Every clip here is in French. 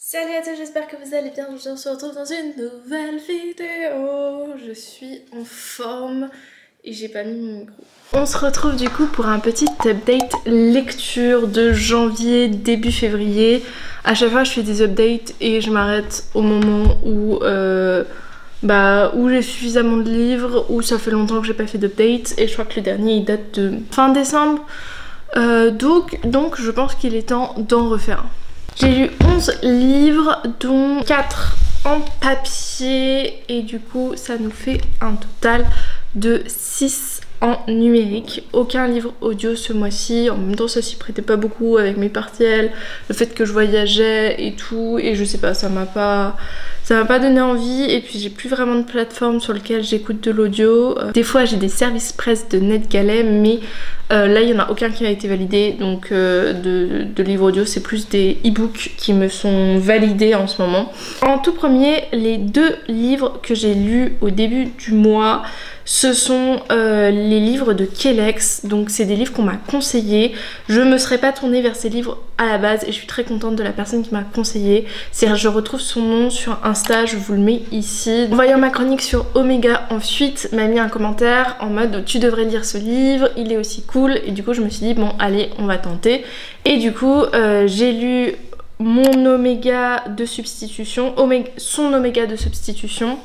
Salut à tous, j'espère que vous allez bien. On se retrouve dans une nouvelle vidéo. Je suis en forme et j'ai pas mis mon micro. On se retrouve du coup pour un petit update lecture de janvier, début février. À chaque fois je fais des updates et je m'arrête au moment où j'ai suffisamment de livres, où ça fait longtemps que j'ai pas fait d'update. Et je crois que le dernier il date de fin décembre. Donc je pense qu'il est temps d'en refaire un. J'ai lu 11 livres, dont 4 en papier, et du coup ça nous fait un total de 6 en numérique. Aucun livre audio ce mois-ci, en même temps ça s'y prêtait pas beaucoup avec mes partiels, le fait que je voyageais et tout, et je sais pas, ça m'a pas donné envie. Et puis j'ai plus vraiment de plateforme sur lequel j'écoute de l'audio. Des fois j'ai des services presse de NetGalley, mais là il n'y en a aucun qui a été validé, donc de livres audio, c'est plus des e-books qui me sont validés en ce moment. En tout premier, les 2 livres que j'ai lus au début du mois, ce sont les livres de Kelex. Donc c'est des livres qu'on m'a conseillés. Je me serais pas tournée vers ces livres à la base et je suis très contente de la personne qui m'a conseillé. Je retrouve son nom sur Insta, je vous le mets ici. En voyant ma chronique sur Omega ensuite, m'a mis un commentaire en mode tu devrais lire ce livre, il est aussi cool. Et du coup je me suis dit bon allez, on va tenter. Et du coup j'ai lu mon Oméga de substitution, son Oméga de substitution.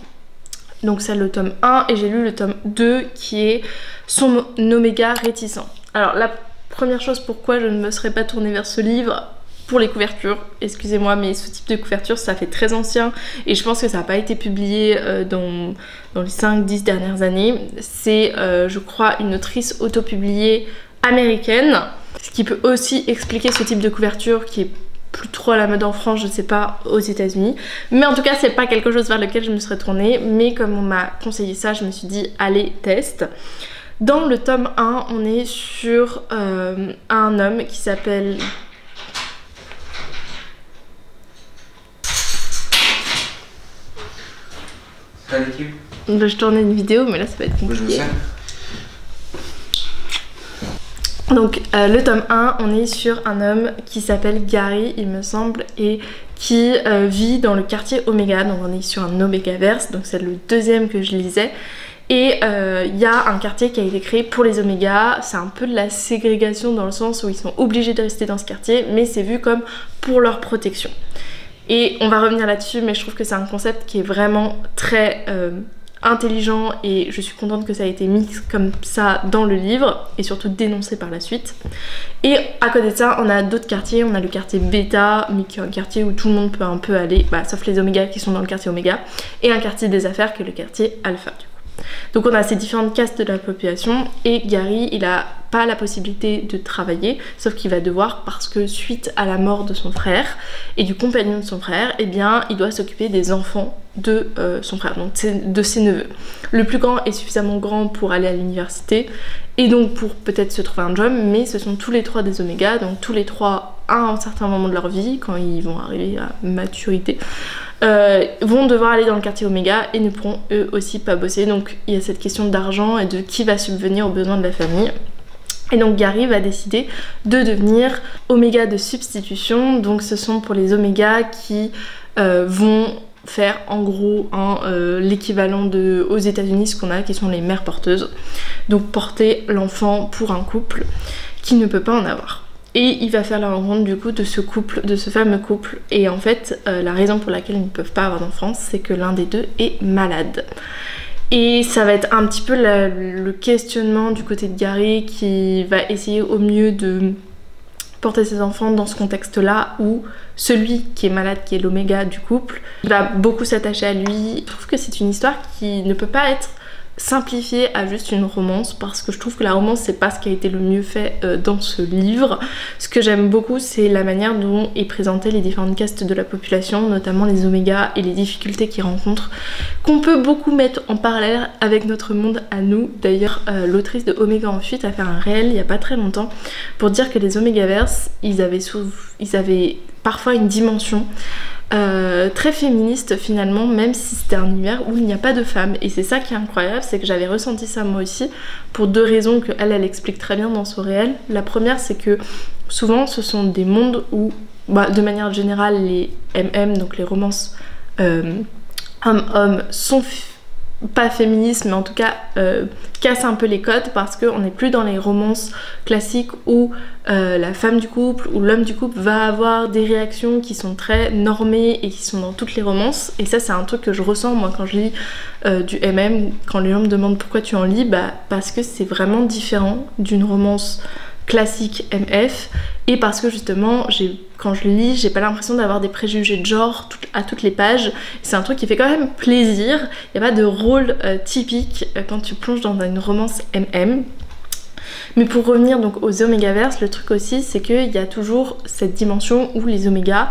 Donc c'est le tome 1, et j'ai lu le tome 2 qui est son Oméga réticent. Alors la première chose pourquoi je ne me serais pas tournée vers ce livre, pour les couvertures, excusez-moi, mais ce type de couverture ça fait très ancien et je pense que ça n'a pas été publié dans les 5-10 dernières années. C'est je crois une autrice autopubliée américaine, ce qui peut aussi expliquer ce type de couverture qui est plus trop à la mode en France, je sais pas, aux États-Unis. Mais en tout cas, c'est pas quelque chose vers lequel je me serais tournée. Mais comme on m'a conseillé ça, je me suis dit, allez, teste. Dans le tome 1, on est sur un homme qui s'appelle... Je tournais une vidéo, mais là, ça va être compliqué. Donc le tome 1, on est sur un homme qui s'appelle Gary, il me semble, et qui vit dans le quartier Omega. Donc on est sur un Omégaverse, donc c'est le deuxième que je lisais. Et il y a un quartier qui a été créé pour les Omégas. C'est un peu de la ségrégation dans le sens où ils sont obligés de rester dans ce quartier, mais c'est vu comme pour leur protection. Et on va revenir là-dessus, mais je trouve que c'est un concept qui est vraiment très... intelligent, et je suis contente que ça a été mis comme ça dans le livre et surtout dénoncé par la suite. Et à côté de ça, on a d'autres quartiers. On a le quartier Beta, mais qui est un quartier où tout le monde peut un peu aller, sauf les Omégas qui sont dans le quartier Oméga, et un quartier des affaires qui est le quartier Alpha du coup. Donc on a ces différentes castes de la population, et Gary il a pas la possibilité de travailler, sauf qu'il va devoir, parce que suite à la mort de son frère et du compagnon de son frère, eh bien il doit s'occuper des enfants de son frère, donc de ses neveux. Le plus grand est suffisamment grand pour aller à l'université et donc pour peut-être se trouver un job, mais ce sont tous les 3 des Omégas, donc tous les 3 à un certain moment de leur vie, quand ils vont arriver à maturité, vont devoir aller dans le quartier Oméga et ne pourront eux aussi pas bosser. Donc il y a cette question d'argent et de qui va subvenir aux besoins de la famille. Et donc Gary va décider de devenir Oméga de substitution. Donc ce sont pour les Omégas qui vont faire en gros l'équivalent aux États-Unis, ce qu'on a qui sont les mères porteuses. Donc porter l'enfant pour un couple qui ne peut pas en avoir. Et il va faire la rencontre du coup de ce couple, de ce fameux couple. Et en fait la raison pour laquelle ils ne peuvent pas avoir d'enfants, c'est que l'un des deux est malade. Et ça va être un petit peu le questionnement du côté de Gary, qui va essayer au mieux de porter ses enfants dans ce contexte-là où celui qui est malade, qui est l'Oméga du couple, va beaucoup s'attacher à lui. Je trouve que c'est une histoire qui ne peut pas être simplifiée à juste une romance, parce que je trouve que la romance c'est pas ce qui a été le mieux fait dans ce livre. Ce que j'aime beaucoup, c'est la manière dont est présentée les différentes castes de la population, notamment les Omégas, et les difficultés qu'ils rencontrent, qu'on peut beaucoup mettre en parallèle avec notre monde à nous. D'ailleurs l'autrice de Omega en fuite a fait un réel il y a pas très longtemps pour dire que les Omégaverse ils avaient parfois une dimension très féministe finalement, même si c'était un univers où il n'y a pas de femmes. Et c'est ça qui est incroyable, c'est que j'avais ressenti ça moi aussi, pour 2 raisons que elle explique très bien dans son réel. La première, c'est que souvent ce sont des mondes où de manière générale les MM, donc les romances homme-homme sont pas féministes, mais en tout cas cassent un peu les codes, parce qu'on n'est plus dans les romances classiques où la femme du couple ou l'homme du couple va avoir des réactions qui sont très normées et qui sont dans toutes les romances. Et ça, c'est un truc que je ressens moi quand je lis du MM, quand les gens me demandent pourquoi tu en lis, parce que c'est vraiment différent d'une romance classique MF, et parce que justement quand je lis, j'ai pas l'impression d'avoir des préjugés de genre à toutes les pages. C'est un truc qui fait quand même plaisir. Il n'y a pas de rôle typique quand tu plonges dans une romance MM. Mais pour revenir donc aux Omégaverse, le truc aussi c'est qu'il y a toujours cette dimension où les Omégas,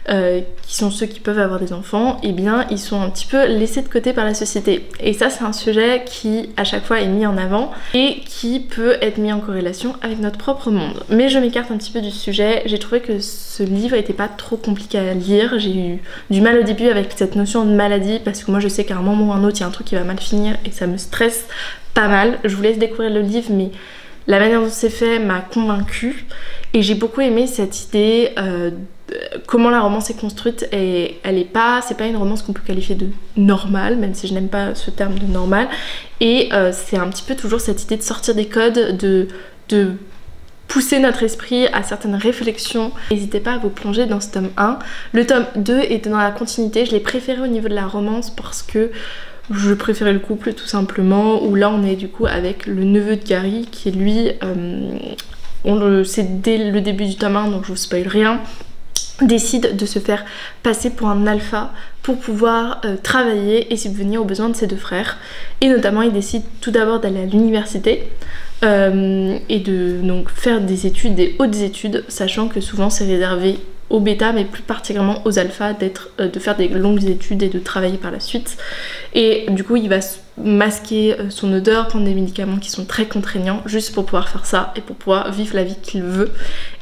qui sont ceux qui peuvent avoir des enfants, eh bien ils sont un petit peu laissés de côté par la société. Et ça c'est un sujet qui à chaque fois est mis en avant et qui peut être mis en corrélation avec notre propre monde. Mais je m'écarte un petit peu du sujet, j'ai trouvé que ce livre n'était pas trop compliqué à lire. J'ai eu du mal au début avec cette notion de maladie, parce que moi je sais qu'à un moment ou un autre il y a un truc qui va mal finir et ça me stresse pas mal. Je vous laisse découvrir le livre, mais la manière dont c'est fait m'a convaincue et j'ai beaucoup aimé cette idée comment la romance est construite. Et c'est pas une romance qu'on peut qualifier de normale, même si je n'aime pas ce terme de normal. Et c'est un petit peu toujours cette idée de sortir des codes, de pousser notre esprit à certaines réflexions. N'hésitez pas à vous plonger dans ce tome 1. Le tome 2 était dans la continuité, je l'ai préféré au niveau de la romance parce que je préférais le couple tout simplement, où là on est du coup avec le neveu de Gary qui lui, c'est dès le début du tome 1 donc je vous spoil rien, décide de se faire passer pour un alpha pour pouvoir travailler et subvenir aux besoins de ses deux frères. Et notamment il décide tout d'abord d'aller à l'université et de donc faire des études, des hautes études, sachant que souvent c'est réservé aux bêta mais plus particulièrement aux alphas de faire des longues études et de travailler par la suite. Et du coup il va masquer son odeur, prendre des médicaments qui sont très contraignants juste pour pouvoir faire ça et pour pouvoir vivre la vie qu'il veut.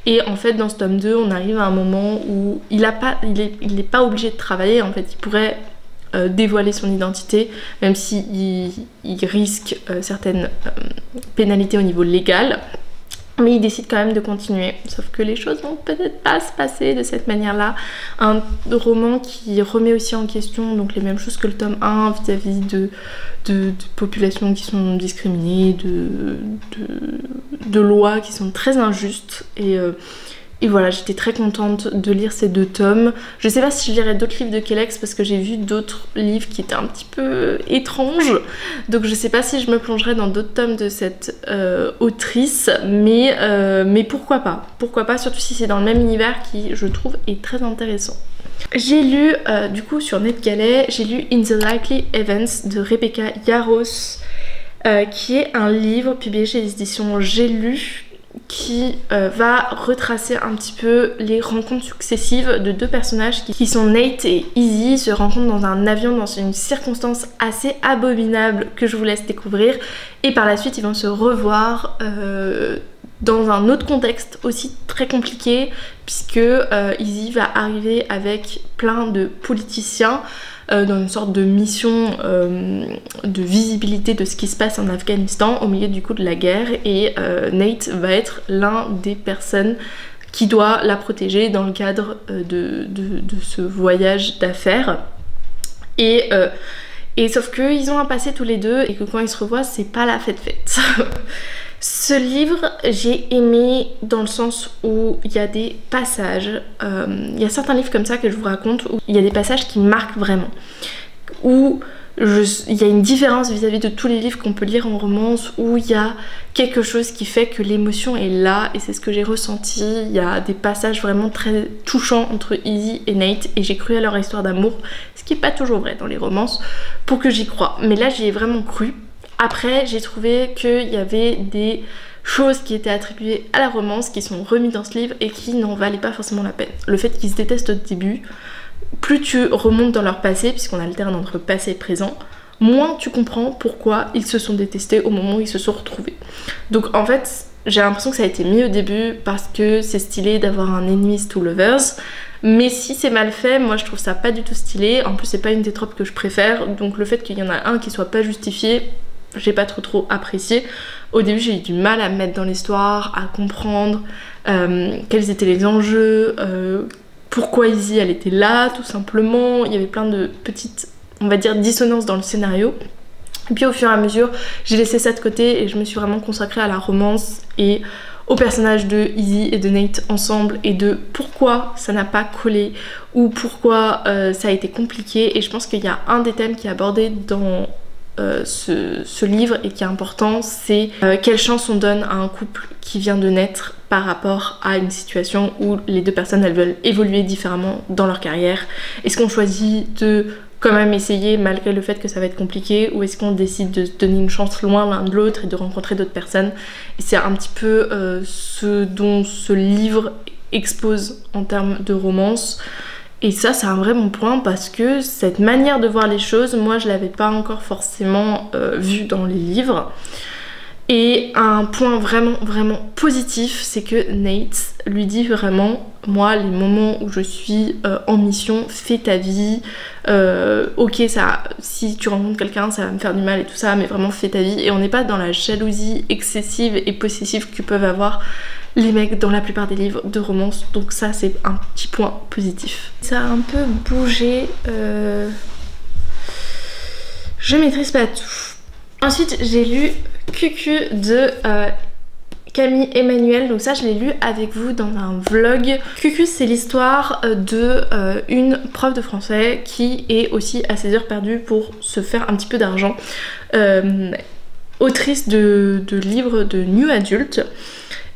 Et en fait dans ce tome 2 on arrive à un moment où il n'est pas obligé de travailler. En fait il pourrait dévoiler son identité, même s'il risque certaines pénalités au niveau légal. Mais il décide quand même de continuer, sauf que les choses vont peut-être pas se passer de cette manière-là. Un roman qui remet aussi en question donc les mêmes choses que le tome 1 vis-à-vis de populations qui sont discriminées, de lois qui sont très injustes. Et voilà, j'étais très contente de lire ces deux tomes. Je sais pas si je lirai d'autres livres de Kellex parce que j'ai vu d'autres livres qui étaient un petit peu étranges. Donc je sais pas si je me plongerai dans d'autres tomes de cette autrice. Mais pourquoi pas. Pourquoi pas, surtout si c'est dans le même univers qui, je trouve, est très intéressant. J'ai lu, du coup, sur NetGalley, j'ai lu In the Likely Events de Rebecca Yarros, qui est un livre publié chez les éditions J'ai lu, qui va retracer un petit peu les rencontres successives de deux personnages qui sont Nate et Izzy, se rencontrent dans un avion dans une circonstance assez abominable que je vous laisse découvrir, et par la suite ils vont se revoir dans un autre contexte aussi très compliqué, puisque Izzy va arriver avec plein de politiciens dans une sorte de mission de visibilité de ce qui se passe en Afghanistan au milieu du coup de la guerre, et Nate va être l'un des personnes qui doit la protéger dans le cadre de ce voyage d'affaires. Et sauf qu'ils ont un passé tous les deux et que quand ils se revoient c'est pas la fête. Ce livre, j'ai aimé dans le sens où il y a des passages, il y a certains livres comme ça que je vous raconte où il y a des passages qui marquent vraiment, où il y a une différence vis-à-vis de tous les livres qu'on peut lire en romance, où il y a quelque chose qui fait que l'émotion est là, et c'est ce que j'ai ressenti. Il y a des passages vraiment très touchants entre Izzy et Nate, et j'ai cru à leur histoire d'amour, ce qui n'est pas toujours vrai dans les romances, pour que j'y croie. Mais là j'y ai vraiment cru. Après, j'ai trouvé qu'il y avait des choses qui étaient attribuées à la romance qui sont remises dans ce livre et qui n'en valaient pas forcément la peine. Le fait qu'ils se détestent au début, plus tu remontes dans leur passé, puisqu'on alterne entre passé et présent, moins tu comprends pourquoi ils se sont détestés au moment où ils se sont retrouvés. Donc en fait, j'ai l'impression que ça a été mis au début parce que c'est stylé d'avoir un enemies to lovers, mais si c'est mal fait, moi je trouve ça pas du tout stylé. En plus c'est pas une des tropes que je préfère, donc le fait qu'il y en a un qui soit pas justifié, j'ai pas trop apprécié. Au début j'ai eu du mal à me mettre dans l'histoire, à comprendre quels étaient les enjeux, pourquoi Izzy elle était là tout simplement. Il y avait plein de petites, on va dire, dissonances dans le scénario. Et puis au fur et à mesure, j'ai laissé ça de côté et je me suis vraiment consacrée à la romance et aux personnages de Izzy et de Nate ensemble et de pourquoi ça n'a pas collé ou pourquoi ça a été compliqué. Et je pense qu'il y a un des thèmes qui est abordé dans ce livre et qui est important, c'est quelle chance on donne à un couple qui vient de naître par rapport à une situation où les deux personnes elles veulent évoluer différemment dans leur carrière. Est-ce qu'on choisit de quand même essayer malgré le fait que ça va être compliqué, ou est-ce qu'on décide de se donner une chance loin l'un de l'autre et de rencontrer d'autres personnes? Et c'est un petit peu ce dont ce livre expose en termes de romance. Et ça c'est un vrai bon point parce que cette manière de voir les choses, moi je l'avais pas encore forcément vue dans les livres. Et un point vraiment positif, c'est que Nate lui dit vraiment, moi les moments où je suis en mission, fais ta vie, ok ça, si tu rencontres quelqu'un ça va me faire du mal et tout ça, mais vraiment fais ta vie. Et on n'est pas dans la jalousie excessive et possessive que peuvent avoir les mecs dans la plupart des livres de romance, donc ça c'est un petit point positif. Ça a un peu bougé, je maîtrise pas tout. Ensuite j'ai lu QQ de Camille Emmanuel, donc ça je l'ai lu avec vous dans un vlog. QQ c'est l'histoire de une prof de français qui est aussi à ses heures perdues pour se faire un petit peu d'argent, autrice de livres de new adult.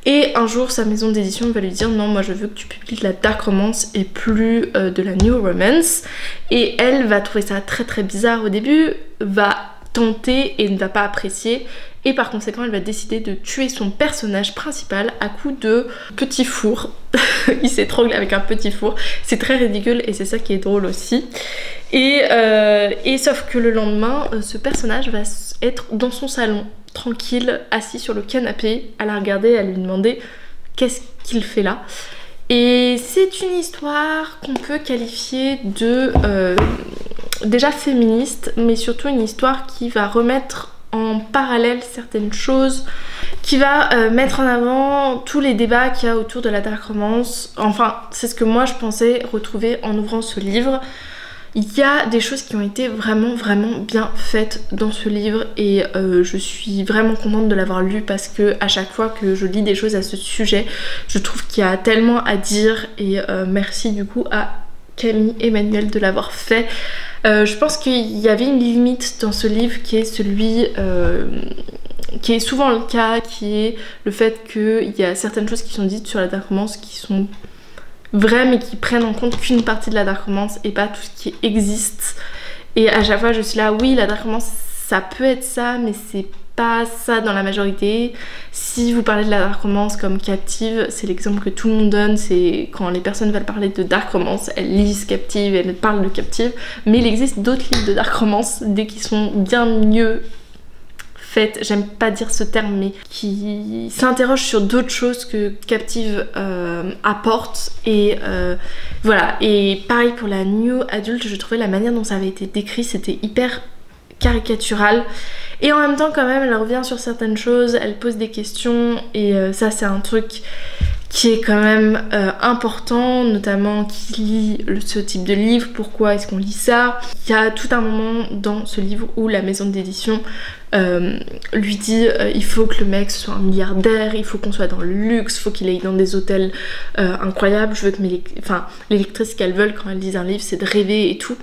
Et un jour sa maison d'édition va lui dire non, moi je veux que tu publies de la dark romance et plus de la new romance. Et elle va trouver ça très bizarre au début, va tenter et ne va pas apprécier, et par conséquent elle va décider de tuer son personnage principal à coups de petit four. Il s'étrangle avec un petit four, c'est très ridicule et c'est ça qui est drôle aussi. Et sauf que le lendemain ce personnage va être dans son salon tranquille, assis sur le canapé, à la regarder, à lui demander qu'est-ce qu'il fait là. Et c'est une histoire qu'on peut qualifier de déjà féministe, mais surtout une histoire qui va remettre en parallèle certaines choses, qui va mettre en avant tous les débats qu'il y a autour de la dark romance. Enfin, c'est ce que moi je pensais retrouver en ouvrant ce livre. Il y a des choses qui ont été vraiment bien faites dans ce livre et je suis vraiment contente de l'avoir lu parce que à chaque fois que je lis des choses à ce sujet, je trouve qu'il y a tellement à dire et merci du coup à Camille Emmanuel de l'avoir fait. Je pense qu'il y avait une limite dans ce livre qui est celui qui est souvent le cas, qui est le fait qu'il y a certaines choses qui sont dites sur la dark romance qui sont vraies mais qui prennent en compte qu'une partie de la dark romance et pas tout ce qui existe. Et à chaque fois je suis là, oui la dark romance ça peut être ça mais c'est pas ça dans la majorité. Si vous parlez de la dark romance comme Captive, c'est l'exemple que tout le monde donne, c'est quand les personnes veulent parler de dark romance, elles lisent Captive, elles parlent de Captive, mais il existe d'autres livres de dark romance, des qui sont bien mieux faites, j'aime pas dire ce terme, mais qui s'interrogent sur d'autres choses que Captive apporte. Et voilà, et pareil pour la new adulte, je trouvais la manière dont ça avait été décrit, c'était hyper caricatural. Et en même temps quand même elle revient sur certaines choses, elle pose des questions et ça c'est un truc qui est quand même important, notamment qui lit ce type de livre, pourquoi est-ce qu'on lit ça. Il y a tout un moment dans ce livre où la maison d'édition lui dit il faut que le mec soit un milliardaire, il faut qu'on soit dans le luxe, il faut qu'il aille dans des hôtels incroyables, je veux que les lectrices qu'elles veulent quand elles lisent un livre c'est de rêver et tout.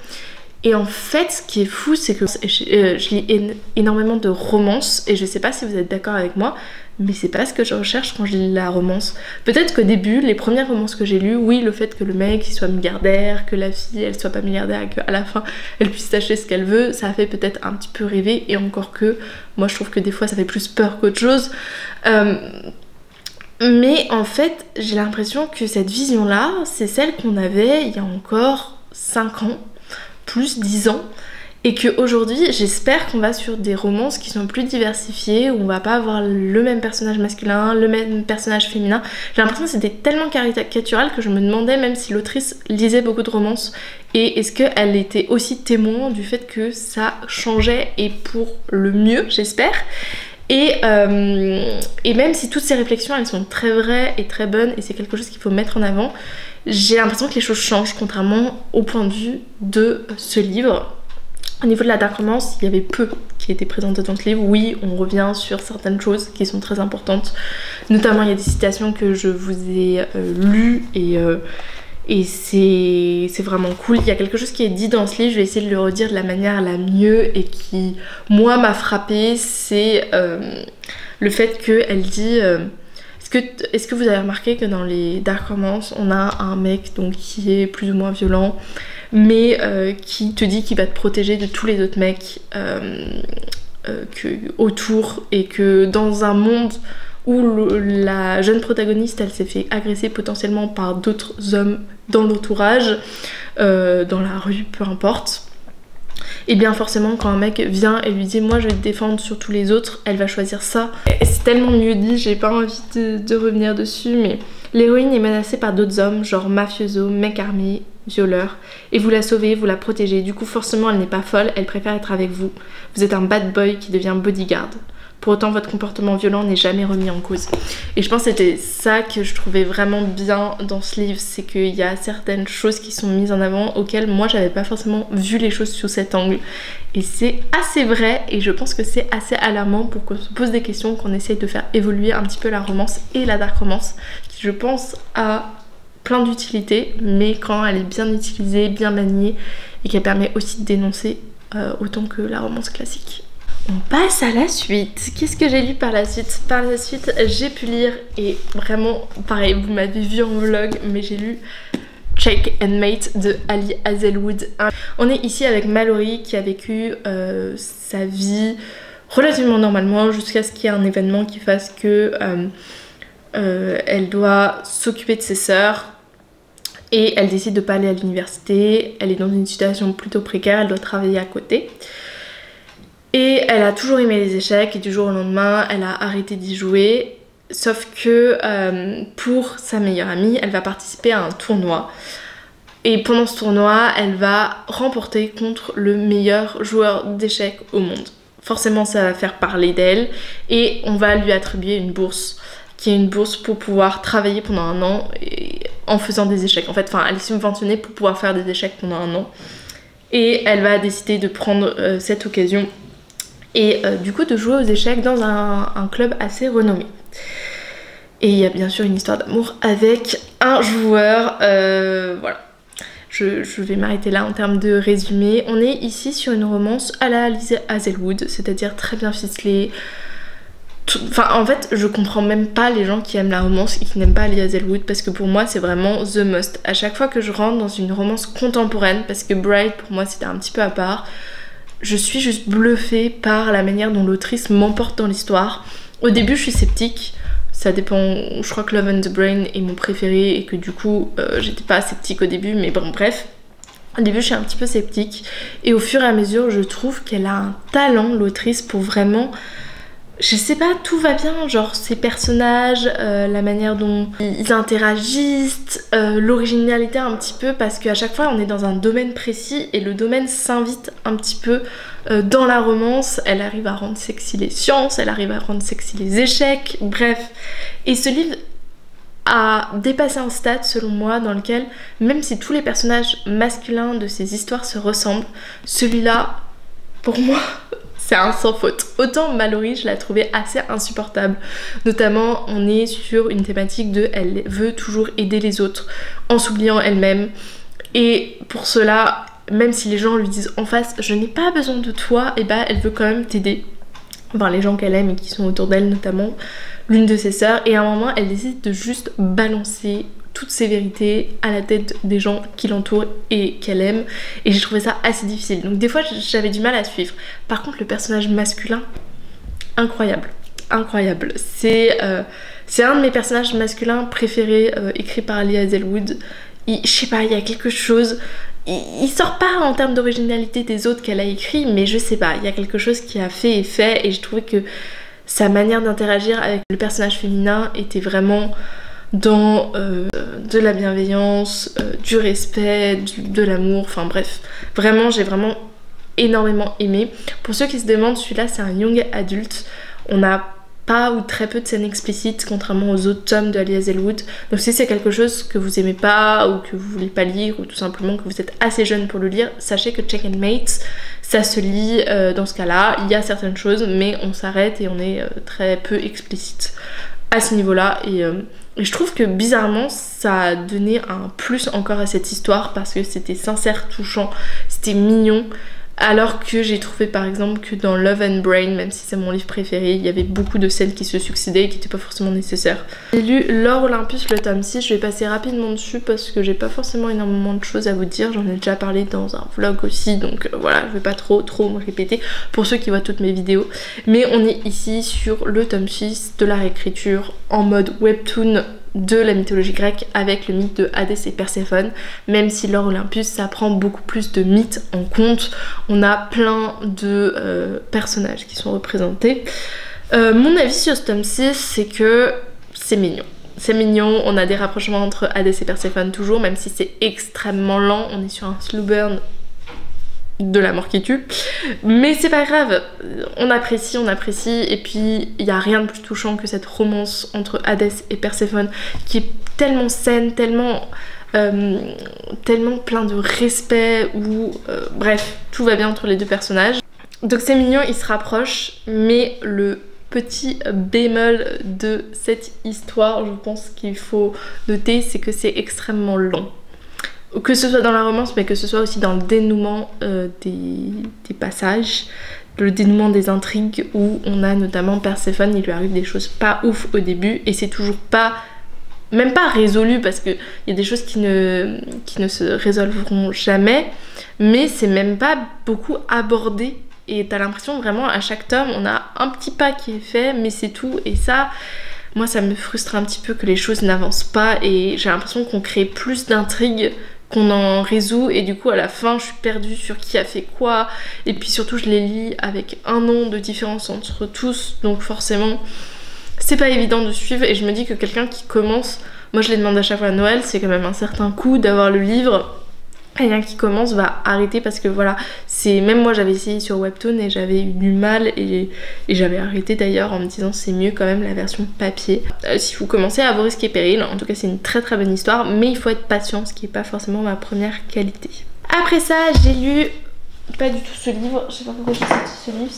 Et en fait, ce qui est fou, c'est que je lis énormément de romances et je sais pas si vous êtes d'accord avec moi, mais c'est pas ce que je recherche quand je lis la romance. Peut-être qu'au début, les premières romances que j'ai lues, oui, le fait que le mec il soit milliardaire, que la fille elle soit pas milliardaire et qu'à la fin elle puisse acheter ce qu'elle veut, ça a fait peut-être un petit peu rêver, et encore que moi je trouve que des fois ça fait plus peur qu'autre chose. Mais en fait, j'ai l'impression que cette vision-là, c'est celle qu'on avait il y a encore 5 ans. Plus 10 ans, et qu'aujourd'hui j'espère qu'on va sur des romances qui sont plus diversifiées, où on va pas avoir le même personnage masculin, le même personnage féminin. J'ai l'impression que c'était tellement caricatural que je me demandais même si l'autrice lisait beaucoup de romances et est-ce qu'elle était aussi témoin du fait que ça changeait, et pour le mieux j'espère. Et même si toutes ces réflexions elles sont très vraies et très bonnes et c'est quelque chose qu'il faut mettre en avant, j'ai l'impression que les choses changent contrairement au point de vue de ce livre. Au niveau de la dark romance, il y avait peu qui était présenté dans ce livre. Oui, on revient sur certaines choses qui sont très importantes. Notamment, il y a des citations que je vous ai lues et c'est vraiment cool. Il y a quelque chose qui est dit dans ce livre, je vais essayer de le redire de la manière la mieux et qui, moi, m'a frappée. C'est le fait qu'elle dit... Est-ce que vous avez remarqué que dans les dark romances, on a un mec donc, qui est plus ou moins violent, mais qui te dit qu'il va te protéger de tous les autres mecs autour, et que dans un monde où la jeune protagoniste elle s'est fait agresser potentiellement par d'autres hommes dans l'entourage, dans la rue, peu importe, et bien forcément quand un mec vient et lui dit moi je vais te défendre sur tous les autres, elle va choisir ça. C'est tellement mieux dit, j'ai pas envie de revenir dessus, mais l'héroïne est menacée par d'autres hommes, genre mafioso, mec armé, violeur, et vous la sauvez, vous la protégez, du coup forcément elle n'est pas folle, elle préfère être avec vous. Vous êtes un bad boy qui devient bodyguard. Pour autant votre comportement violent n'est jamais remis en cause. Et je pense que c'était ça que je trouvais vraiment bien dans ce livre, c'est qu'il y a certaines choses qui sont mises en avant auxquelles moi j'avais pas forcément vu les choses sous cet angle. Et c'est assez vrai, et je pense que c'est assez alarmant pour qu'on se pose des questions, qu'on essaye de faire évoluer un petit peu la romance et la dark romance, qui je pense a plein d'utilité, mais quand elle est bien utilisée, bien maniée, et qu'elle permet aussi de dénoncer autant que la romance classique. On passe à la suite. Qu'est-ce que j'ai lu par la suite? Par la suite, j'ai pu lire, et vraiment, pareil, vous m'avez vu en vlog, mais j'ai lu Check and Mate de Ali Hazelwood. On est ici avec Mallory qui a vécu sa vie relativement normalement jusqu'à ce qu'il y ait un événement qui fasse que elle doit s'occuper de ses sœurs. Et elle décide de pas aller à l'université, elle est dans une situation plutôt précaire, elle doit travailler à côté. Et elle a toujours aimé les échecs et du jour au lendemain, elle a arrêté d'y jouer. Sauf que pour sa meilleure amie, elle va participer à un tournoi. Et pendant ce tournoi, elle va remporter contre le meilleur joueur d'échecs au monde. Forcément, ça va faire parler d'elle et on va lui attribuer une bourse, qui est une bourse pour pouvoir travailler pendant un an en faisant des échecs. En fait, elle est subventionnée pour pouvoir faire des échecs pendant un an. Et elle va décider de prendre cette occasion et du coup de jouer aux échecs dans un club assez renommé. Et il y a bien sûr une histoire d'amour avec un joueur, voilà. Je vais m'arrêter là en termes de résumé. On est ici sur une romance à la Ali Hazelwood, c'est-à-dire très bien ficelée. Enfin, en fait, je comprends même pas les gens qui aiment la romance et qui n'aiment pas Ali Hazelwood, parce que pour moi, c'est vraiment the must. À chaque fois que je rentre dans une romance contemporaine, parce que Bride, pour moi, c'était un petit peu à part, je suis juste bluffée par la manière dont l'autrice m'emporte dans l'histoire. Au début, je suis sceptique. Ça dépend, je crois que Love and the Brain est mon préféré et que du coup j'étais pas sceptique au début, mais bon bref. Au début je suis un petit peu sceptique et au fur et à mesure je trouve qu'elle a un talent, l'autrice, pour vraiment... Je sais pas, tout va bien, genre ces personnages, la manière dont ils interagissent, l'originalité un petit peu, parce qu'à chaque fois on est dans un domaine précis et le domaine s'invite un petit peu dans la romance. Elle arrive à rendre sexy les sciences, elle arrive à rendre sexy les échecs, bref. Et ce livre a dépassé un stade selon moi dans lequel, même si tous les personnages masculins de ces histoires se ressemblent, celui-là, pour moi... c'est un sans faute. Autant Mallory, je la trouvais assez insupportable. Notamment, on est sur une thématique de elle veut toujours aider les autres en s'oubliant elle-même. Et pour cela, même si les gens lui disent en face je n'ai pas besoin de toi, et bah elle veut quand même t'aider. Enfin, les gens qu'elle aime et qui sont autour d'elle, notamment l'une de ses sœurs. Et à un moment, elle décide de juste balancer toutes ses vérités à la tête des gens qui l'entourent et qu'elle aime, et j'ai trouvé ça assez difficile, donc des fois j'avais du mal à suivre. Par contre le personnage masculin, incroyable, incroyable, c'est un de mes personnages masculins préférés écrit par Ali Hazelwood. Je sais pas, il y a quelque chose, il sort pas en termes d'originalité des autres qu'elle a écrit, mais je sais pas, il y a quelque chose qui a fait effet, et je trouvais que sa manière d'interagir avec le personnage féminin était vraiment dans de la bienveillance, du respect, de l'amour, enfin bref. Vraiment, j'ai vraiment énormément aimé. Pour ceux qui se demandent, celui-là c'est un young adulte. On a pas ou très peu de scènes explicites contrairement aux autres tomes de Ali Hazelwood. Donc si c'est quelque chose que vous aimez pas ou que vous voulez pas lire ou tout simplement que vous êtes assez jeune pour le lire, sachez que Check and Mate ça se lit dans ce cas-là. Il y a certaines choses mais on s'arrête et on est très peu explicite à ce niveau-là et je trouve que bizarrement ça a donné un plus encore à cette histoire parce que c'était sincère, touchant, c'était mignon. Alors que j'ai trouvé par exemple que dans Love and Brain, même si c'est mon livre préféré, il y avait beaucoup de scènes qui se succédaient et qui n'étaient pas forcément nécessaires. J'ai lu L'Or Olympus, le tome 6, je vais passer rapidement dessus parce que j'ai pas forcément énormément de choses à vous dire, j'en ai déjà parlé dans un vlog aussi, donc voilà, je vais pas trop me répéter pour ceux qui voient toutes mes vidéos. Mais on est ici sur le tome 6 de la réécriture en mode webtoon de la mythologie grecque avec le mythe de Hadès et Perséphone, même si L'Or Olympus ça prend beaucoup plus de mythes en compte, on a plein de personnages qui sont représentés. Mon avis sur ce tome 6 c'est que c'est mignon. C'est mignon, on a des rapprochements entre Hadès et Perséphone toujours, même si c'est extrêmement lent, on est sur un slow burn de la mort qui tue, mais c'est pas grave, on apprécie, et puis il y a rien de plus touchant que cette romance entre Hadès et Perséphone qui est tellement saine, tellement plein de respect, où bref, tout va bien entre les deux personnages. Donc c'est mignon, ils se rapprochent, mais le petit bémol de cette histoire, je pense qu'il faut noter, c'est que c'est extrêmement long. Que ce soit dans la romance, mais que ce soit aussi dans le dénouement des passages, le dénouement des intrigues, où on a notamment Perséphone, il lui arrive des choses pas ouf au début, et c'est toujours pas, même pas résolu, parce qu'il y a des choses qui ne se résolveront jamais, mais c'est même pas beaucoup abordé, et t'as l'impression vraiment à chaque tome, on a un petit pas qui est fait, mais c'est tout, et ça... Moi ça me frustre un petit peu que les choses n'avancent pas, et j'ai l'impression qu'on crée plus d'intrigues qu'on en résout, et du coup à la fin je suis perdue sur qui a fait quoi, et puis surtout je les lis avec un an de différence entre tous, donc forcément c'est pas évident de suivre, et je me dis que quelqu'un qui commence, moi je les demande à chaque fois à Noël, c'est quand même un certain coût d'avoir le livre. Quelqu'un qui commence va arrêter parce que voilà, c'est même moi j'avais essayé sur Webtoon et j'avais eu du mal, et j'avais arrêté d'ailleurs en me disant c'est mieux quand même la version papier. Si vous commencez à vos risques et périls, en tout cas c'est une très bonne histoire, mais il faut être patient, ce qui est pas forcément ma première qualité. Après ça j'ai lu pas du tout ce livre, je sais pas pourquoi j'ai sorti ce livre.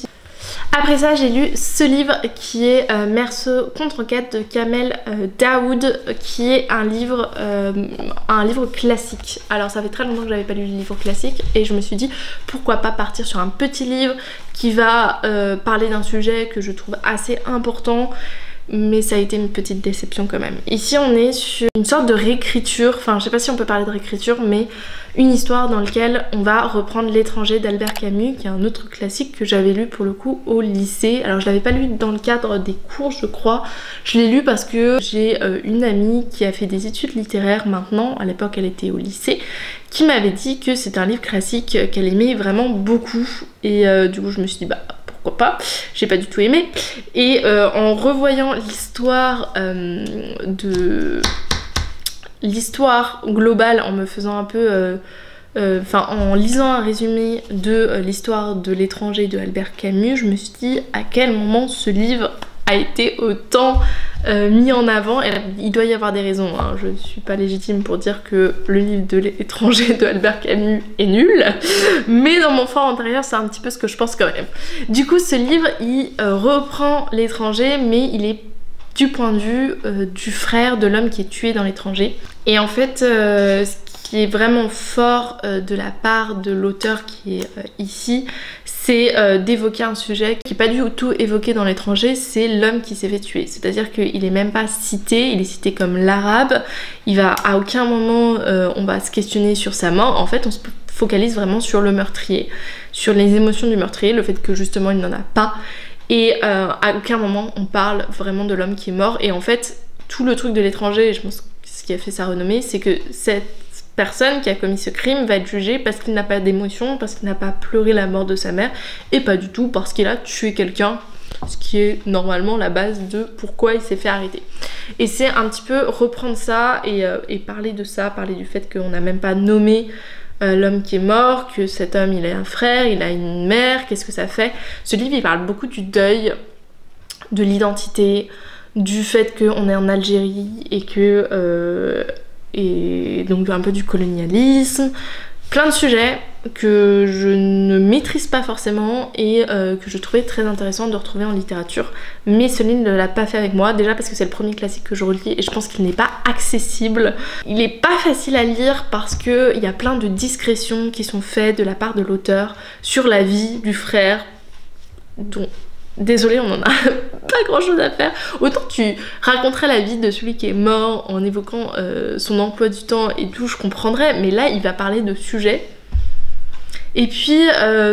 Après ça j'ai lu ce livre qui est Meursault contre-enquête de Kamel Daoud, qui est un livre classique. Alors ça fait très longtemps que j'avais pas lu le livre classique et je me suis dit pourquoi pas partir sur un petit livre qui va parler d'un sujet que je trouve assez important, mais ça a été une petite déception quand même. Ici on est sur une sorte de réécriture, enfin je sais pas si on peut parler de réécriture, mais une histoire dans laquelle on va reprendre L'étranger d'Albert Camus, qui est un autre classique que j'avais lu pour le coup au lycée. Alors je l'avais pas lu dans le cadre des cours je crois, je l'ai lu parce que j'ai une amie qui a fait des études littéraires maintenant, à l'époque elle était au lycée, qui m'avait dit que c'était un livre classique qu'elle aimait vraiment beaucoup, et du coup je me suis dit bah pourquoi pas, j'ai pas du tout aimé, et en revoyant l'histoire l'histoire globale, en me faisant un peu en lisant un résumé de l'histoire de L'étranger de Albert Camus, je me suis dit à quel moment ce livre a été autant mis en avant, et il doit y avoir des raisons, hein. Je suis pas légitime pour dire que le livre de L'étranger de Albert Camus est nul, mais dans mon fort intérieur c'est un petit peu ce que je pense quand même. Du coup ce livre il reprend L'étranger, mais il est du point de vue du frère de l'homme qui est tué dans L'étranger. Et en fait ce qui est vraiment fort de la part de l'auteur qui est ici, c'est d'évoquer un sujet qui n'est pas du tout évoqué dans L'étranger, c'est l'homme qui s'est fait tuer. C'est-à-dire qu'il est même pas cité, il est cité comme l'arabe, il va à aucun moment on va se questionner sur sa mort, en fait on se focalise vraiment sur le meurtrier, sur les émotions du meurtrier, le fait que justement il n'en a pas, et à aucun moment on parle vraiment de l'homme qui est mort. Et en fait tout le truc de L'étranger, et je pense que ce qui a fait sa renommée, c'est que cette personne qui a commis ce crime va être jugée parce qu'il n'a pas d'émotion, parce qu'il n'a pas pleuré la mort de sa mère, et pas du tout parce qu'il a tué quelqu'un, ce qui est normalement la base de pourquoi il s'est fait arrêter. Et c'est un petit peu reprendre ça et parler de ça, parler du fait qu'on n'a même pas nommé l'homme qui est mort, que cet homme il a un frère, il a une mère, qu'est-ce que ça fait. Ce livre il parle beaucoup du deuil, de l'identité, du fait qu'on est en Algérie et donc un peu du colonialisme, plein de sujets que je ne maîtrise pas forcément et que je trouvais très intéressant de retrouver en littérature. Mais ce livre ne l'a pas fait avec moi, déjà parce que c'est le premier classique que je relis et je pense qu'il n'est pas accessible. Il n'est pas facile à lire parce qu'il y a plein de discrétions qui sont faites de la part de l'auteur sur la vie du frère, dont... Désolée, on en a pas grand chose à faire. Autant tu raconterais la vie de celui qui est mort en évoquant son emploi du temps et tout, je comprendrais, mais là il va parler de sujets. Et puis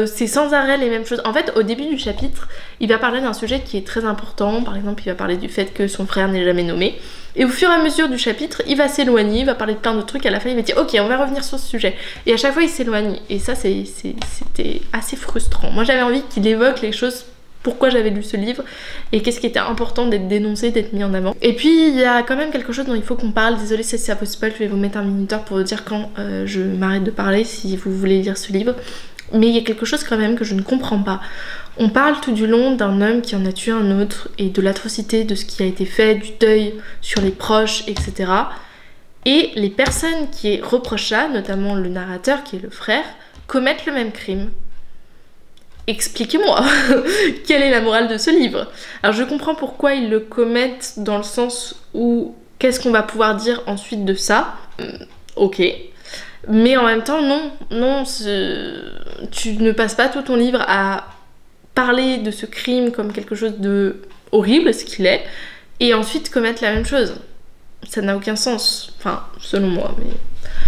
c'est sans arrêt les mêmes choses. En fait, au début du chapitre, il va parler d'un sujet qui est très important. Par exemple, il va parler du fait que son frère n'est jamais nommé. Et au fur et à mesure du chapitre, il va s'éloigner, il va parler de plein de trucs. À la fin, il va dire ok, on va revenir sur ce sujet. Et à chaque fois, il s'éloigne. Et ça, c'était assez frustrant. Moi, j'avais envie qu'il évoque les choses. Pourquoi j'avais lu ce livre et qu'est-ce qui était important d'être dénoncé, d'être mis en avant. Et puis il y a quand même quelque chose dont il faut qu'on parle. Désolée si ça vous spoil, je vais vous mettre un minuteur pour vous dire quand je m'arrête de parler si vous voulez lire ce livre. Mais il y a quelque chose quand même que je ne comprends pas. On parle tout du long d'un homme qui en a tué un autre et de l'atrocité de ce qui a été fait, du deuil sur les proches, etc. Et les personnes qui reprochent ça, notamment le narrateur qui est le frère, commettent le même crime. Expliquez-moi, quelle est la morale de ce livre? Alors je comprends pourquoi ils le commettent dans le sens où qu'est-ce qu'on va pouvoir dire ensuite de ça, ok, mais en même temps non, tu ne passes pas tout ton livre à parler de ce crime comme quelque chose de horrible, ce qu'il est, et ensuite commettre la même chose. Ça n'a aucun sens, enfin selon moi, mais...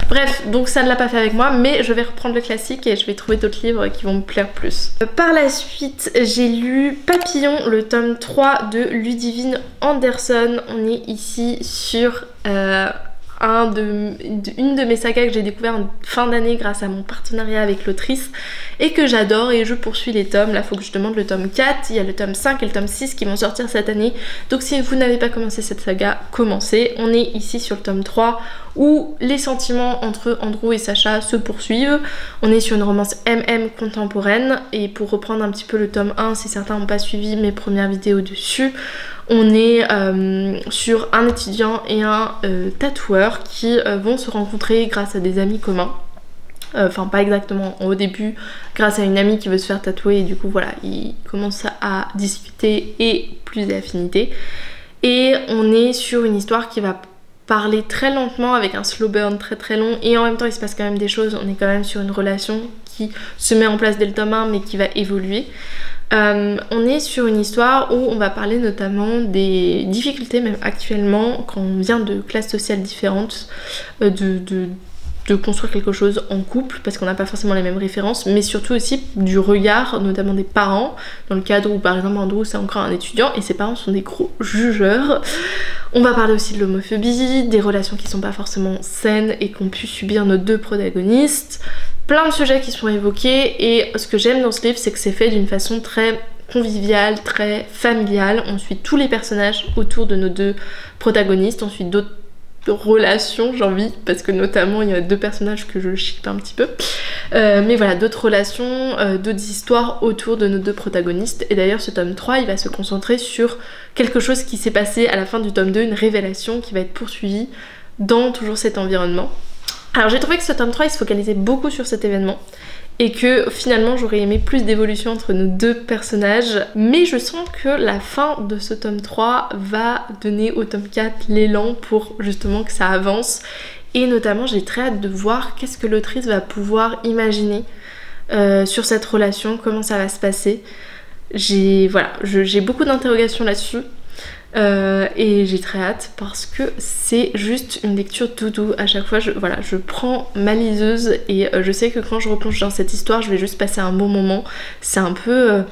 Bref, donc ça ne l'a pas fait avec moi, mais je vais reprendre le classique et je vais trouver d'autres livres qui vont me plaire plus. Par la suite, j'ai lu Papillon, le tome 3 de Ludivine Anderson. On est ici sur une de mes sagas que j'ai découvert en fin d'année grâce à mon partenariat avec l'autrice et que j'adore, et je poursuis les tomes. Là faut que je demande le tome 4, il y a le tome 5 et le tome 6 qui vont sortir cette année, donc si vous n'avez pas commencé cette saga, commencez. On est ici sur le tome 3 où les sentiments entre Andrew et Sacha se poursuivent. On est sur une romance MM contemporaine, et pour reprendre un petit peu le tome 1, si certains n'ont pas suivi mes premières vidéos dessus, on est sur un étudiant et un tatoueur qui vont se rencontrer grâce à des amis communs. Enfin pas exactement au début, grâce à une amie qui veut se faire tatouer, et du coup voilà, ils commencent à discuter et plus d'affinités. Et on est sur une histoire qui va parler très lentement avec un slow burn très très long, et en même temps il se passe quand même des choses. On est quand même sur une relation qui se met en place dès le tome 1 mais qui va évoluer. On est sur une histoire où on va parler notamment des difficultés, même actuellement, quand on vient de classes sociales différentes, de construire quelque chose en couple, parce qu'on n'a pas forcément les mêmes références, mais surtout aussi du regard, notamment des parents, dans le cadre où par exemple Andrew c'est encore un étudiant et ses parents sont des gros jugeurs. On va parler aussi de l'homophobie, des relations qui sont pas forcément saines et qu'ont pu subir nos deux protagonistes. Plein de sujets qui sont évoqués, et ce que j'aime dans ce livre, c'est que c'est fait d'une façon très conviviale, très familiale. On suit tous les personnages autour de nos deux protagonistes, on suit d'autres relations, j'ai envie, parce que notamment il y a deux personnages que je chippe un petit peu, mais voilà, d'autres relations, d'autres histoires autour de nos deux protagonistes. Et d'ailleurs ce tome 3 il va se concentrer sur quelque chose qui s'est passé à la fin du tome 2, une révélation qui va être poursuivie dans toujours cet environnement. Alors j'ai trouvé que ce tome 3 il se focalisait beaucoup sur cet événement, et que finalement j'aurais aimé plus d'évolution entre nos deux personnages, mais je sens que la fin de ce tome 3 va donner au tome 4 l'élan pour justement que ça avance, et notamment j'ai très hâte de voir qu'est-ce que l'autrice va pouvoir imaginer sur cette relation, comment ça va se passer. J'ai beaucoup d'interrogations là-dessus. Et j'ai très hâte parce que c'est juste une lecture doudou. À chaque fois je prends ma liseuse et je sais que quand je replonge dans cette histoire je vais juste passer un bon moment. C'est un peu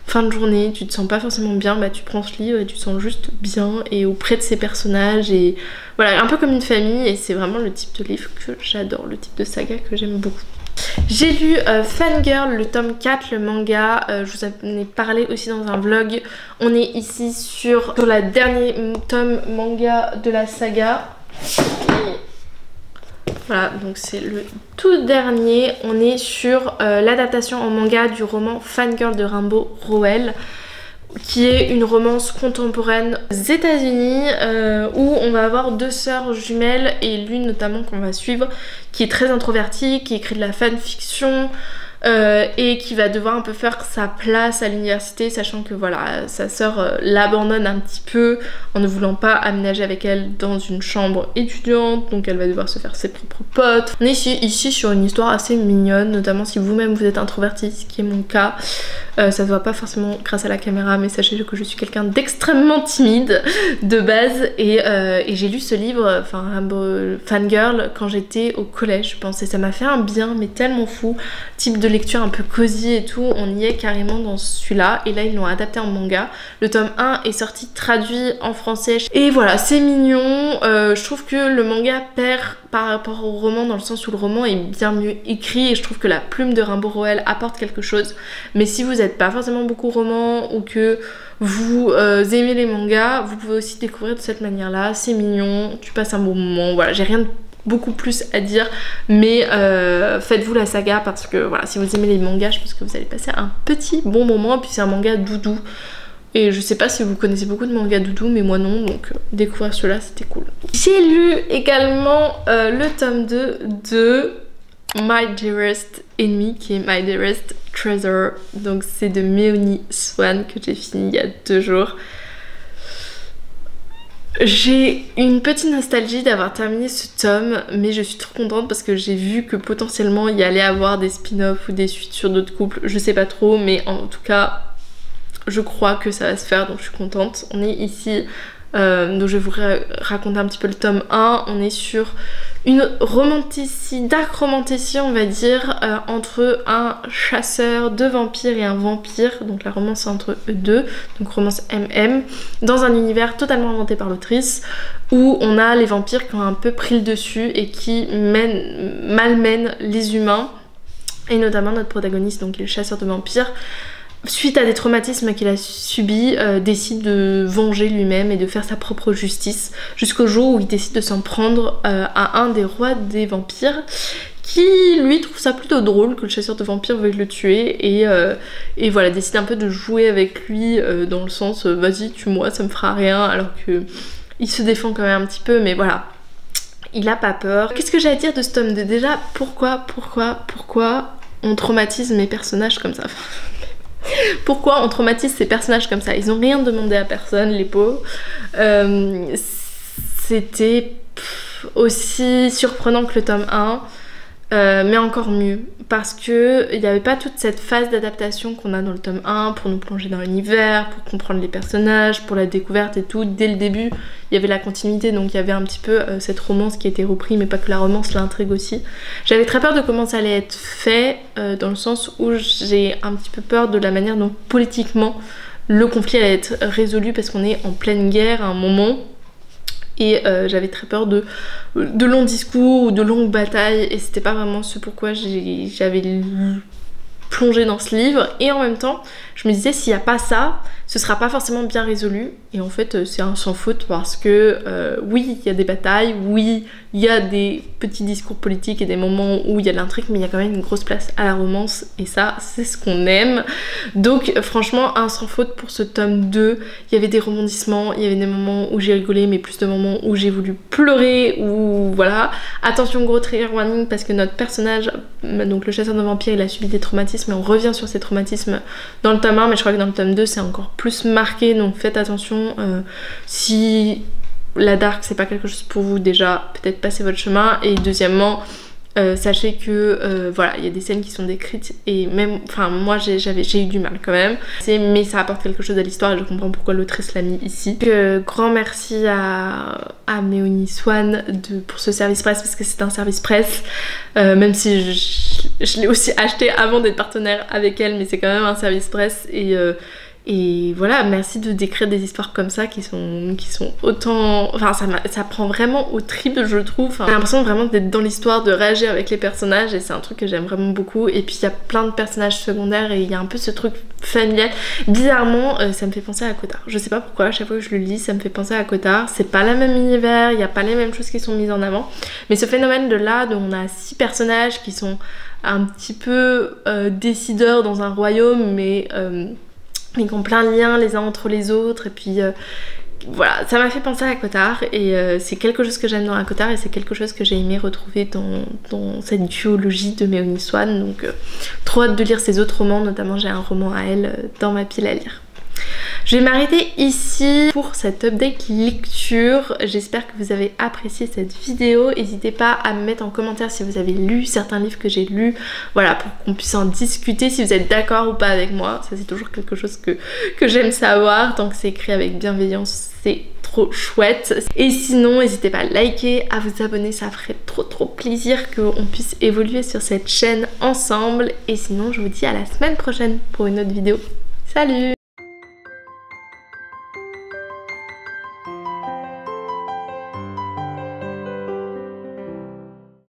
fin de journée, tu te sens pas forcément bien, bah tu prends ce livre et tu te sens juste bien et auprès de ces personnages, et voilà, un peu comme une famille. Et c'est vraiment le type de livre que j'adore, le type de saga que j'aime beaucoup. J'ai lu Fangirl, le tome 4, le manga, je vous en ai parlé aussi dans un vlog. On est ici sur la dernier tome manga de la saga. Voilà, donc c'est le tout dernier. On est sur l'adaptation en manga du roman Fangirl de Rimbaud Rowell. qui est une romance contemporaine aux États-Unis où on va avoir deux sœurs jumelles et l'une notamment qu'on va suivre qui est très introvertie, qui écrit de la fanfiction et qui va devoir un peu faire sa place à l'université, sachant que voilà, sa sœur l'abandonne un petit peu en ne voulant pas aménager avec elle dans une chambre étudiante, donc elle va devoir se faire ses propres potes. On est ici sur une histoire assez mignonne, notamment si vous-même vous êtes introverti, ce qui est mon cas. Ça se voit pas forcément grâce à la caméra, mais sachez que je suis quelqu'un d'extrêmement timide de base et j'ai lu ce livre, enfin Fangirl, quand j'étais au collège je pense, et ça m'a fait un bien mais tellement fou, type de lecture un peu cosy et tout, on y est carrément dans celui-là, et là ils l'ont adapté en manga. Le tome 1 est sorti traduit en français et voilà, c'est mignon. Je trouve que le manga perd par rapport au roman dans le sens où le roman est bien mieux écrit et je trouve que la plume de Rimbaud Rowell apporte quelque chose, mais si vous n'êtes pas forcément beaucoup roman ou que vous aimez les mangas, vous pouvez aussi découvrir de cette manière là, c'est mignon, tu passes un bon moment, voilà, j'ai rien de beaucoup plus à dire, mais faites-vous la saga parce que voilà, si vous aimez les mangas, je pense que vous allez passer un petit bon moment, puis c'est un manga doudou. Et je sais pas si vous connaissez beaucoup de mangas doudou, mais moi non, donc découvrir cela c'était cool. J'ai lu également le tome 2 de My Dearest Enemy, qui est My Dearest Treasure. Donc c'est de Méonie Swan que j'ai fini il y a 2 jours. J'ai une petite nostalgie d'avoir terminé ce tome, mais je suis trop contente parce que j'ai vu que potentiellement il y allait avoir des spin-offs ou des suites sur d'autres couples. Je sais pas trop, mais en tout cas je crois que ça va se faire, donc je suis contente. On est ici, donc je vais vous raconter un petit peu le tome 1. On est sur une dark romanticie on va dire, entre un chasseur de vampires et un vampire, donc la romance est entre eux deux, donc romance MM, dans un univers totalement inventé par l'autrice, où on a les vampires qui ont un peu pris le dessus et qui malmènent les humains, et notamment notre protagoniste, donc qui est le chasseur de vampires, suite à des traumatismes qu'il a subis, décide de venger lui-même et de faire sa propre justice, jusqu'au jour où il décide de s'en prendre à un des rois des vampires, qui lui trouve ça plutôt drôle que le chasseur de vampires veuille le tuer, et voilà, décide un peu de jouer avec lui dans le sens vas-y tue-moi, ça me fera rien, alors que il se défend quand même un petit peu, mais voilà, il a pas peur. Qu'est-ce que j'ai à dire de ce tome 2 déjà? Pourquoi on traumatise mes personnages comme ça? Pourquoi on traumatise ces personnages comme ça? Ils ont rien demandé à personne, les pauvres. C'était aussi surprenant que le tome 1, mais encore mieux, parce que il n'y avait pas toute cette phase d'adaptation qu'on a dans le tome 1 pour nous plonger dans l'univers, pour comprendre les personnages, pour la découverte et tout. Dès le début, il y avait la continuité, donc il y avait un petit peu cette romance qui a été reprise, mais pas que la romance, l'intrigue aussi. J'avais très peur de comment ça allait être fait, dans le sens où j'ai un petit peu peur de la manière dont politiquement le conflit allait être résolu, parce qu'on est en pleine guerre à un moment. Et j'avais très peur de longs discours ou de longues batailles, et c'était pas vraiment ce pourquoi j'avais plongé dans ce livre. Et en même temps je me disais, s'il n'y a pas ça, ce sera pas forcément bien résolu, et en fait c'est un sans faute, parce que oui, il y a des batailles, oui, il y a des petits discours politiques et des moments où il y a de l'intrigue, mais il y a quand même une grosse place à la romance, et ça c'est ce qu'on aime. Donc franchement un sans faute pour ce tome 2. Il y avait des rebondissements, il y avait des moments où j'ai rigolé, mais plus de moments où j'ai voulu pleurer, ou voilà. Attention, gros trigger warning, parce que notre personnage, donc le chasseur de vampires, il a subi des traumatismes, et on revient sur ces traumatismes dans le tome 1, mais je crois que dans le tome 2 c'est encore plus marqué, donc faites attention. Si la dark c'est pas quelque chose pour vous, déjà peut-être passez votre chemin, et deuxièmement sachez que voilà, il y a des scènes qui sont décrites, et même, enfin moi j'ai eu du mal quand même, mais ça apporte quelque chose à l'histoire, et je comprends pourquoi l'autrice l'a mis ici. Donc, grand merci à Méonie Swan pour ce service presse, parce que c'est un service presse, même si je l'ai aussi acheté avant d'être partenaire avec elle, mais c'est quand même un service presse, et voilà, merci de décrire des histoires comme ça qui sont autant... Enfin, ça prend vraiment au trip, je trouve. Enfin, j'ai l'impression vraiment d'être dans l'histoire, de réagir avec les personnages, et c'est un truc que j'aime vraiment beaucoup. Et puis il y a plein de personnages secondaires, et il y a un peu ce truc familial. Bizarrement, ça me fait penser à Cotard. Je sais pas pourquoi, à chaque fois que je le lis, ça me fait penser à Cotard. C'est pas le même univers, il n'y a pas les mêmes choses qui sont mises en avant. Mais ce phénomène de là, où on a 6 personnages qui sont un petit peu décideurs dans un royaume, mais... mais qui ont plein de liens les uns entre les autres. Et puis voilà, ça m'a fait penser à ACOTAR et c'est quelque chose que j'aime dans ACOTAR et c'est quelque chose que j'ai aimé retrouver dans cette duologie de Méoni Swan. Donc trop hâte de lire ses autres romans, notamment j'ai un roman à elle dans ma pile à lire. Je vais m'arrêter ici pour cette update lecture. J'espère que vous avez apprécié cette vidéo. N'hésitez pas à me mettre en commentaire si vous avez lu certains livres que j'ai lus. Voilà, pour qu'on puisse en discuter, si vous êtes d'accord ou pas avec moi. Ça c'est toujours quelque chose que j'aime savoir. Tant que c'est écrit avec bienveillance, c'est trop chouette. Et sinon, n'hésitez pas à liker, à vous abonner. Ça ferait trop plaisir qu'on puisse évoluer sur cette chaîne ensemble. Et sinon, je vous dis à la semaine prochaine pour une autre vidéo. Salut!